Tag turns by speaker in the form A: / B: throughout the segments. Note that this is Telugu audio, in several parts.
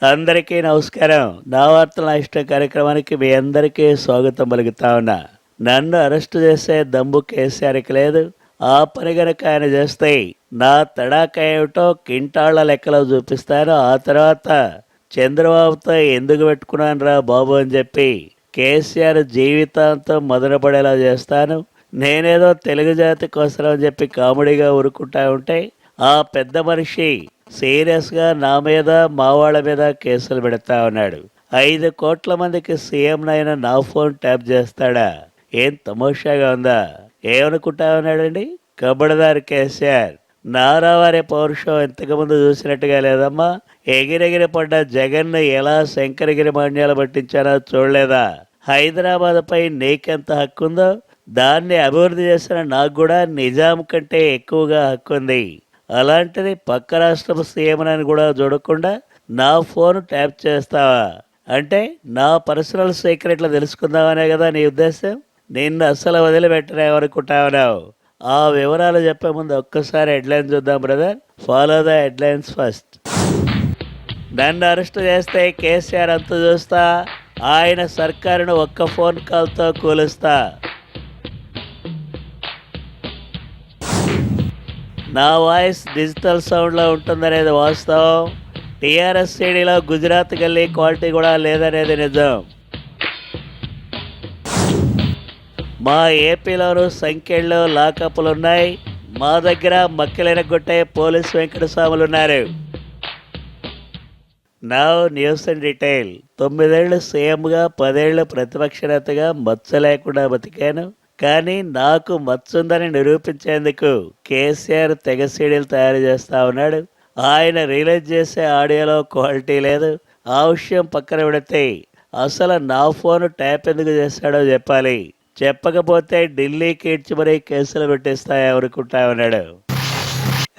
A: అందరికీ నమస్కారం. నా వార్తల నా ఇష్టం కార్యక్రమానికి మీ అందరికీ స్వాగతం పలుకుతా ఉన్నా. నన్ను అరెస్ట్ చేసే దమ్ము కేసీఆర్కి లేదు. ఆ పని గనక ఆయన చేస్తే నా తడాకా ఏమిటో కింటాళ్ల లెక్కలో చూపిస్తాను. ఆ తర్వాత చంద్రబాబుతో ఎందుకు పెట్టుకున్నాను రా బాబు అని చెప్పి కేసీఆర్ జీవితాంతం మదనపడేలా చేస్తాను. నేనేదో తెలుగు జాతి కోసం అని చెప్పి కామెడీగా ఊరుకుంటా ఉంటే ఆ పెద్ద మనిషి సీరియస్గా నా మీద మా వాళ్ళ మీద కేసులు పెడతా ఉన్నాడు. 5 కోట్ల మందికి సీఎంనైనా నా ఫోన్ ట్యాప్ చేస్తాడా? ఏం తమాషాగా ఉందా? ఏమనుకుంటా ఉన్నాడండి కబడ్దారు కేసీఆర్. నారావారి పౌరుషం ఇంతకుముందు చూసినట్టుగా లేదమ్మా. ఎగిరెగిరి పడ్డ జగన్ను ఎలా శంకరగిరి మాన్యాలు పట్టించానో చూడలేదా? హైదరాబాద్ పై నీకెంత హక్కుందో దాన్ని అభివృద్ధి చేసిన నాకు కూడా నిజాం కంటే ఎక్కువగా హక్కుంది. అలాంటిది పక్క రాష్ట్రం సీఎంని కూడా చూడకుండా నా ఫోన్ ట్యాప్ చేస్తావా? అంటే నా పర్సనల్ సీక్రెట్లు తెలుసుకుందామనే కదా నీ ఉద్దేశం? నిన్ను అస్సలు వదిలిపెట్టలేమనుకుంటావు. ఆ వివరాలు చెప్పే ముందు ఒక్కసారి హెడ్లైన్స్ చూద్దాం brother. Follow the headlines first. నన్ను అరెస్ట్ చేస్తే కేసీఆర్ అంత చూస్తా, ఆయన సర్కారును ఒక్క ఫోన్ కాల్తో కూలుస్తా. నా వాయిస్ డిజిటల్ సౌండ్లో ఉంటుందనేది వాస్తవం. టీఆర్ఎస్ సీడీలో గుజరాత్ గల్లీ క్వాలిటీ కూడా లేదనేది నిజం. మా ఏపీలోనూ సంఖ్యల్లో లాకప్లు ఉన్నాయి. మా దగ్గర మక్కిలెనగొట్టే పోలీసు వెంకటస్వాములు ఉన్నారు. నా న్యూస్ అండ్ డీటెయిల్. 9 ఏళ్ళు సీఎంగా 10 ఏళ్ళు ప్రతిపక్ష నేతగా మచ్చ లేకుండా బతికాను. కానీ నాకు మచ్చుందని నిరూపించేందుకు కేసీఆర్ తెగ సీడీలు తయారు చేస్తూ ఉన్నాడు. ఆయన రిలీజ్ చేసే ఆడియోలో క్వాలిటీ లేదు. ఆ విషయం పక్కన పెడితే అసలు నా ఫోన్ ట్యాప్ ఎందుకు చేశాడో చెప్పాలి. చెప్పకపోతే ఢిల్లీకి ఇడ్చి మరీ కేసులు పెట్టేస్తాయనుకుంటా ఉన్నాడు.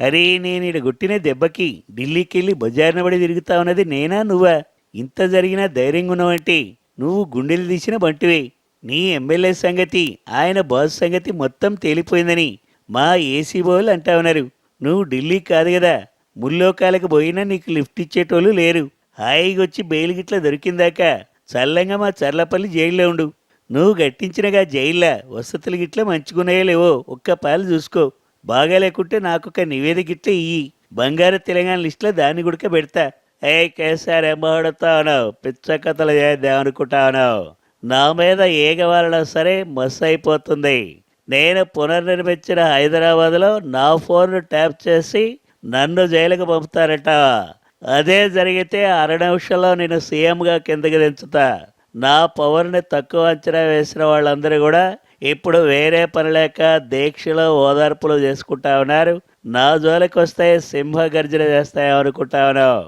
A: అరే నేను గుట్టిన దెబ్బకి ఢిల్లీకి వెళ్ళి బజారున పడి తిరుగుతా ఉన్నది నేనా నువ్వా? ఇంత జరిగినా ధైర్యంగా ఉన్నావంటే నువ్వు గుండెలు తీసిన బంటివి. నీ ఎమ్మెల్యే సంగతి, ఆయన బాస్ సంగతి మొత్తం తేలిపోయిందని మా ఏసీ బోలు అంటా ఉన్నారు. నువ్వు ఢిల్లీ కాదు కదా, ముల్లోకాలకు పోయినా నీకు లిఫ్ట్ ఇచ్చేటోళ్ళు లేరు. హాయిగా వచ్చి బెయిల్ గిట్లా దొరికిందాక చల్లంగా మా చర్లపల్లి జైల్లో ఉండు. నువ్వు గట్టించినగా జైల్లో వసతులు గిట్లా మంచుకున్నాయో లేవో ఒక్క పాలు చూసుకో. బాగా లేకుంటే నాకొక నివేదిక గిట్లా ఇయ్యి. బంగారు తెలంగాణ లిస్టులో దాన్ని గుడక పెడతా. కేసీఆర్ ఎంబడతా ఉన్నావు, పిచ్చ కథలు చేద్దామనుకుంటా ఉన్నావు. నా మీద ఏగవాలన్నా సరే మస్ అయిపోతుంది. నేను పునర్నిర్మించిన హైదరాబాద్లో నా ఫోన్ ట్యాప్ చేసి నన్ను జైలుకు పంపుతారట. అదే జరిగితే 6 నిమిషాల్లో నేను సీఎంగా కిందకి దించుతా. నా పవర్ని తక్కువ అంచనా వేసిన వాళ్ళందరూ కూడా ఇప్పుడు వేరే పని లేక దీక్షలో ఓదార్పులు చేసుకుంటా ఉన్నారు. నా జోలికి వస్తే సింహ గర్జన చేస్తాయనుకుంటా ఉన్నావు.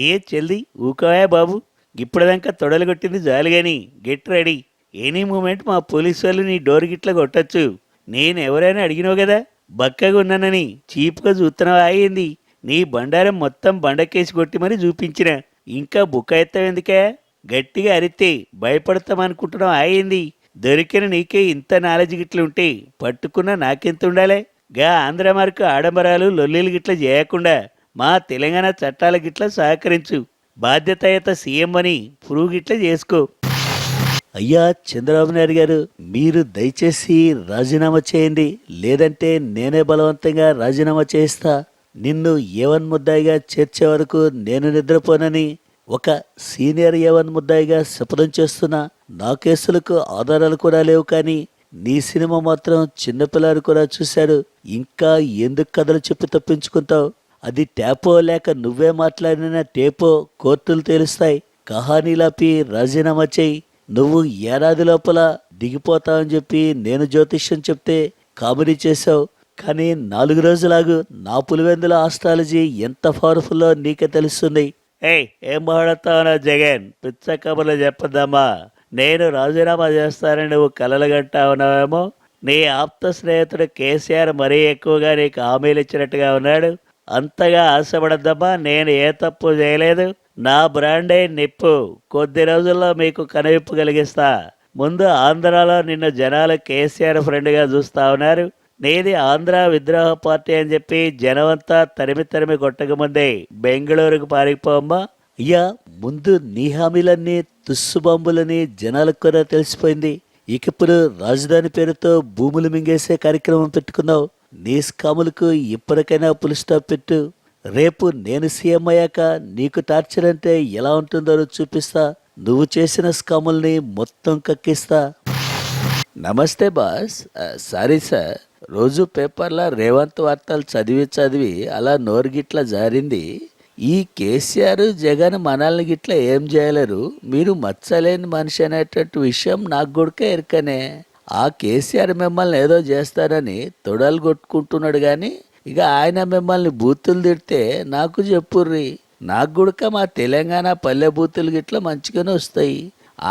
A: ఏ చెల్లి ఊకోయా బాబు, ఇప్పుడుదాకా తొడలు కొట్టింది జాలిగాని గెట్ రెడీ. ఎనీ మూమెంట్ మా పోలీసు వాళ్ళు నీ డోర్ గిట్ల కొట్టచ్చు. నేను ఎవరైనా అడిగినావు కదా బక్కగా ఉన్నానని చీప్గా చూస్తున్నావు. అయింది నీ బండారం మొత్తం బండకేసి కొట్టి మరీ చూపించిన. ఇంకా బుక్ అవుతావు ఎందుకే? గట్టిగా అరితే భయపడతామనుకుంటున్నావు. అయింది దొరికిన నీకే ఇంత నాలెడ్జ్ గిట్ల ఉంటే పట్టుకున్న నాకెంత ఉండాలి? గా ఆంధ్ర మార్కు ఆడంబరాలు లొల్లీలు గిట్ల చేయకుండా మా తెలంగాణ చట్టాల గిట్ల సహకరించు. బాధ్యతాయుత సీఎం అని ప్రూవ్ గిట్లా చేసుకో. అయ్యా చంద్రబాబు నాయుడు గారు, మీరు దయచేసి రాజీనామా చేయండి, లేదంటే నేనే బలవంతంగా రాజీనామా చేయిస్తా. నిన్ను ఏవన్ ముద్దాయిగా చేర్చే వరకు నేను నిద్రపోనని ఒక సీనియర్ ఏవన్ ముద్దాయిగా శపథం చేస్తున్నా. నా కేసులకు ఆధారాలు కూడా లేవు, కానీ నీ సినిమా మాత్రం చిన్నపిల్లాడు కూడా చూశాడు. ఇంకా ఎందుకు కథలు చెప్పి తప్పించుకుంటావు? అది ట్యాపో లేక నువ్వే మాట్లాడిన టేపో కోర్టులు తేలుస్తాయి. కహానీలాపి రాజీనామా చేయి. నువ్వు ఏడాది లోపల దిగిపోతావని చెప్పి నేను జ్యోతిష్యం చెప్తే కామెడీ చేశావు. కానీ 4 రోజులాగు. నా పులివెందుల ఆస్ట్రాలజీ ఎంత పవర్ఫుల్లో నీకే తెలుస్తుంది. ఏం మాట్లాడతావు జగన్? పిచ్చ కబుర్లు చెప్పద్దామా. నేను రాజీనామా చేస్తానని నువ్వు కలలు గంటా ఉన్నావేమో. నీ ఆప్త స్నేహితుడు కేసీఆర్ మరీ ఎక్కువగా నీకు హామీలు ఇచ్చినట్టుగా ఉన్నాడు. అంతగా ఆశపడద్దమ్మా. నేను ఏ తప్పు చేయలేదు. నా బ్రాండే నిప్పు. కొద్ది రోజుల్లో మీకు కనువిప్పు కలిగిస్తా. ముందు ఆంధ్రాలో నిన్ను జనాలు కేసీఆర్ ఫ్రెండ్గా చూస్తా ఉన్నారు. నీది ఆంధ్ర విద్రోహ పార్టీ అని చెప్పి జనమంతా తరిమి కొట్టకముందే బెంగళూరుకు పారిపోమ్మా. అయ్యా, ముందు నీ హామీలన్నీ తుస్సుబాంబులని జనాలకు కూడా తెలిసిపోయింది. ఇక ఇప్పుడు రాజధాని పేరుతో భూములు మింగేసే కార్యక్రమం పెట్టుకున్నావు. నీ స్కాములకు ఇప్పటికైనా పులి స్టాప్ పెట్టు. రేపు నేను సీఎం అయ్యాక నీకు టార్చర్ అంటే ఎలా ఉంటుందో చూపిస్తా. నువ్వు చేసిన స్కాముల్ని మొత్తం కక్కిస్తా. నమస్తే బాస్. సారీ సార్, రోజు పేపర్లో రేవంత్ వార్తలు చదివి అలా నోరు గిట్లా జారింది. ఈ కేసీఆర్ జగన్ మనల్ని గిట్లా ఏం చేయలేరు, మీరు మచ్చలేని మనిషి అనేటట్టు విషయం నాకు కూడా ఎరకనే. ఆ కేసీఆర్ మిమ్మల్ని ఏదో చేస్తారని తొడలు కొట్టుకుంటున్నాడు కానీ ఇక ఆయన మిమ్మల్ని బూతులు తిడితే నాకు చెప్పుర్రి. నాకు కూడా మా తెలంగాణ పల్లె బూతులు గిట్లా మంచిగానే వస్తాయి.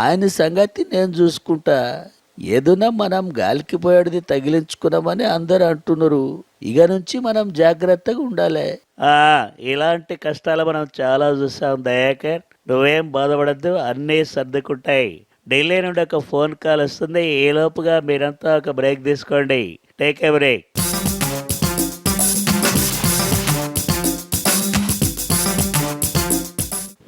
A: ఆయన సంగతి నేను చూసుకుంటా. ఏదున్నా మనం గాలికి పోయేది తగిలించుకున్నామని అందరు అంటున్నారు. ఇక నుంచి మనం జాగ్రత్తగా ఉండాలి. ఇలాంటి కష్టాలు మనం చాలా చూసాం దయాకర్. నువ్వేం బాధపడద్దు, అన్నీ సర్దుకుంటాయి. ఢిల్లీ నుండి ఒక ఫోన్ కాల్ వస్తుంది. ఈ లోపుగా మీరంతా ఒక బ్రేక్ తీసుకోండి. Take a break.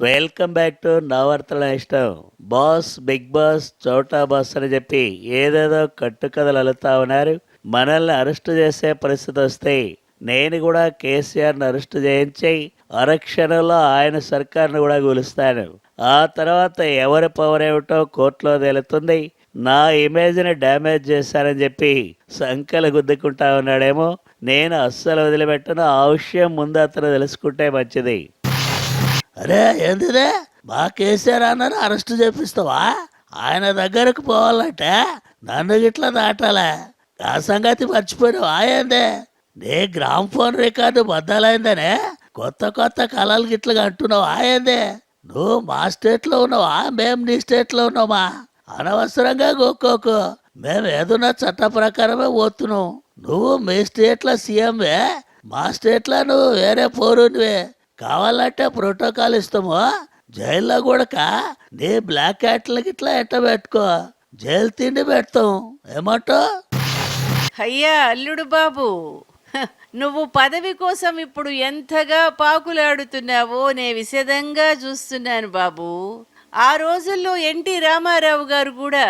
A: Welcome back to నా వార్తల ఇష్టం. బాస్, బిగ్ బాస్, చోటా బాస్ అని చెప్పి ఏదేదో కట్టుకథలు అలుతా ఉన్నారు. మనల్ని అరెస్ట్ చేసే పరిస్థితి వస్తే నేను కూడా కేసీఆర్ని అరెస్ట్ చేయించి అరక్షణంలో ఆయన సర్కార్ను కూడా కూలుస్తాను. ఆ తర్వాత ఎవరి పవర్ ఏమిటో కోర్టులో తేలుతుంది. నా ఇమేజ్ని డ్యామేజ్ చేశారని చెప్పి సంకలు గుద్దుకుంటా ఉన్నాడేమో. నేను అస్సలు వదిలిపెట్టను. ఆ విషయం ముందు అతను తెలుసుకుంటే మంచిది. అరే ఏంటిదే, మా కేసీఆర్ అన్నారు అరెస్ట్ చేపిస్తావా? ఆయన దగ్గరకు పోవాలంటే నన్ను గిట్లా దాటాలే. ఆ సంగతి మర్చిపోయినావు ఏందే? నీ గ్రామ్ ఫోన్ రికార్డు బద్దలైందనే కొత్త కళలు గిట్లగా అంటున్నావు ఏందే? నువ్వు మా స్టేట్లో ఉన్నావా, మేము నీ స్టేట్లో ఉన్నామా? అనవసరంగా గోక్కోకు. మేము ఏదన్నా చట్ట ప్రకారమే పోతున్నావు. నువ్వు మీ స్టేట్లో సీఎంవే, మా స్టేట్లో నువ్వు వేరే పౌరునివే. కావాలంటే ప్రోటోకాల్ ఇస్తాము. జైల్లో కూడా నీ బ్లాక్ క్యాట్లకి ఇట్లా ఎట్ట పెట్టుకో, జైలు తిండి పెడతాం. ఏమంటావు?
B: అయ్యా అల్లుడు బాబు, నువ్వు పదవి కోసం ఇప్పుడు ఎంతగా పాకులాడుతున్నావో నే విశదంగా చూస్తున్నాను బాబు. ఆ రోజుల్లో ఎన్టీ రామారావు గారు కూడా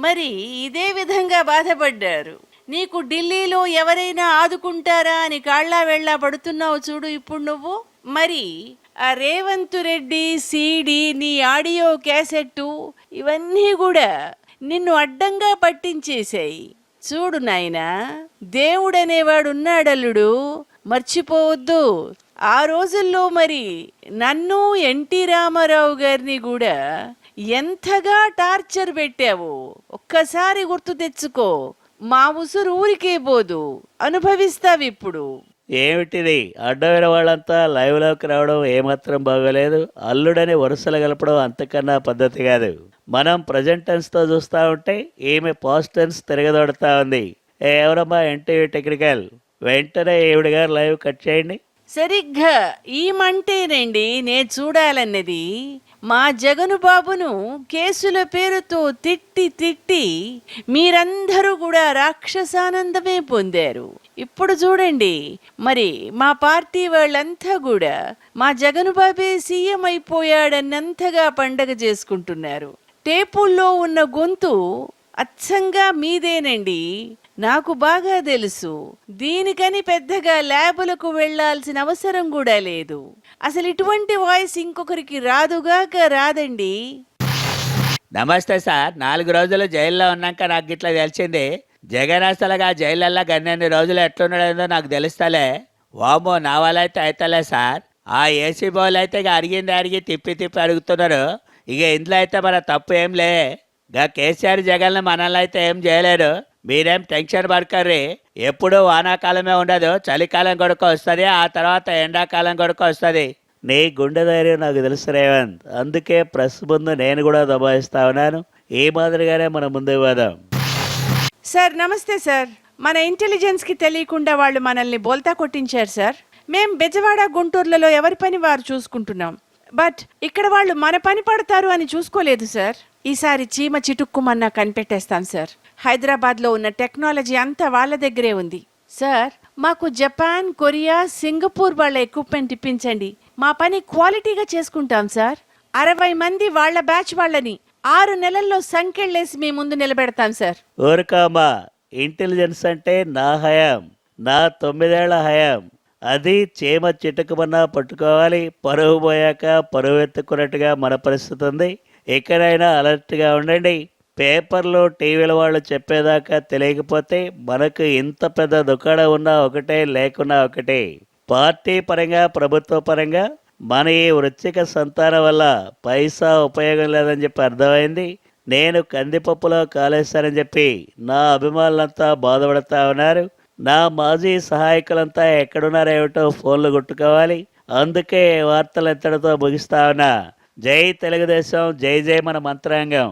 B: మరి ఇదే విధంగా బాధపడ్డారు. నీకు ఢిల్లీలో ఎవరైనా ఆదుకుంటారా అని కాళ్ళా వెళ్ళా పడుతున్నావు చూడు ఇప్పుడు నువ్వు. మరి ఆ రేవంత్ రెడ్డి సీడీ, నీ ఆడియో క్యాసెట్టు ఇవన్నీ కూడా నిన్ను అడ్డంగా పట్టించేశాయి. చూడు నాయనా, దేవుడనేవాడు ఉన్నాడల్లుడు, మర్చిపోవద్దు. ఆ రోజుల్లో మరి నన్ను, ఎన్టీ రామారావు గారిని కూడా ఎంతగా టార్చర్ పెట్టావు ఒక్కసారి గుర్తు తెచ్చుకో. మా ఉసురు ఊరికే పోదు, అనుభవిస్తావిప్పుడు.
A: ఏమిటిది? అడ్డమైన వాళ్ళంతా లైవ్లోకి రావడం ఏమాత్రం బాగోలేదు. అల్లుడని వరుసలు కలపడం అంతకన్నా పద్ధతి కాదు. మనం ప్రజెంట్ టెన్స్తో చూస్తూ ఉంటే ఈమె పాస్ట్ టెన్స్ తిరగదొడతా ఉంది. ఎవరమ్మా ఎన్టీవీ టెక్నికల్? వెంటనే ఈవిడ గారు లైవ్ కట్ చేయండి.
B: సరిగ్గా ఈమంటేనండి నే చూడాలన్నది. మా జగను బాబును కేసుల పేరుతో తిట్టి మీరందరూ కూడా రాక్షసానందమే పొందారు. ఇప్పుడు చూడండి, మరి మా పార్టీ వాళ్ళంతా కూడా మా జగను బాబే సీఎం అయిపోయాడన్నంతగా పండగ చేసుకుంటున్నారు. టేపుల్లో ఉన్న గొంతు అచ్చంగా మీదేనండి, నాకు బాగా తెలుసు. దీనికని పెద్దగా ల్యాబులకు వెళ్లాల్సిన అవసరం కూడా లేదు. అసలు ఇటువంటి వాయిస్ ఇంకొకరికి రాదుగాక రాదండి.
A: నమస్తే సార్. 4 రోజులు జైల్లో ఉన్నాక నాకు ఇట్లా తెలిసింది. జగన్ అసలుగా జైలల్లో గన్నెన్ని రోజులు ఎట్లున్నాడో నాకు తెలుస్తలే. వామో, నా వాళ్ళైతే అయితలే సార్. ఆ ఏసీ బౌల్ అయితే ఇక అడిగి తిప్పి అడుగుతున్నారు. ఇక ఇంట్లో అయితే మన తప్పు ఏం లే. ఇక కేసీఆర్ జగన్ మనల్ని అయితే ఏం చేయలేరు. మీరేం టెన్షన్ పడకర్రి. ఎప్పుడు వానాకాలమే ఉండదు, చలికాలం కొడుకు వస్తుంది, ఆ తర్వాత ఎండాకాలం కొడుకు వస్తుంది. నీ గుండె ధైర్యం నాకు తెలుసు రేవంత్. అందుకే ప్రెస్ ముందు నేను కూడా దబాయిస్తా ఉన్నాను. ఈ మాదిరిగానే మనం ముందుకు పోదాం.
B: సార్ నమస్తే సార్. మన ఇంటెలిజెన్స్కి తెలియకుండా వాళ్ళు మనల్ని బోల్తా కొట్టించారు సార్. మేం బెజవాడ, గుంటూరులలో ఎవరి పని వారు చూసుకుంటున్నాం. బట్ ఇక్కడ వాళ్ళు మన పని పడతారు అని చూసుకోలేదు సార్. ఈసారి చీమ చిటుక్కుమన్నా కనిపెట్టేస్తాం సార్. హైదరాబాద్లో ఉన్న టెక్నాలజీ అంతా వాళ్ళ దగ్గరే ఉంది సార్. మాకు జపాన్, కొరియా, సింగపూర్ వాళ్ళ ఎక్విప్మెంట్ ఇప్పించండి. మా పని క్వాలిటీగా చేసుకుంటాం సార్. 60 మంది వాళ్ళ బ్యాచ్ వాళ్ళని 6 నెలల్లో సంకెళ్ళేసి మీ ముందు నిలబెడతాం సార్.
A: ఊరుకోమా, ఇంటెలిజెన్స్ అంటే నా హయాం, నా 9 ఏళ్ల హయాం. అది చీమ చిటుకుమన్నా పట్టుకోవాలి, పరువు పోయాక పరువు ఎత్తుకున్నట్టుగా మన పరిస్థితి ఉంది. ఎక్కడైనా అలర్ట్గా ఉండండి. పేపర్లు టీవీల వాళ్ళు చెప్పేదాకా తెలియకపోతే మనకు ఇంత పెద్ద దుకాణం ఉన్నా ఒకటే, లేకున్నా ఒకటే. పార్టీ పరంగా, ప్రభుత్వ పరంగా మన ఈ వృశ్చిక సంతానం వల్ల పైసా ఉపయోగం లేదని చెప్పి అర్థమైంది. నేను కందిపప్పులో కాలేస్తానని చెప్పి నా అభిమానులంతా బాధపడతా ఉన్నారు. నా మాజీ సహాయకులంతా ఎక్కడున్నారేమిటో ఫోన్లు కొట్టుకోవాలి. అందుకే వార్తలు ఎంతటితో ముగిస్తా ఉన్నా. జై తెలుగుదేశం, జై జై మన మంత్రాంగం.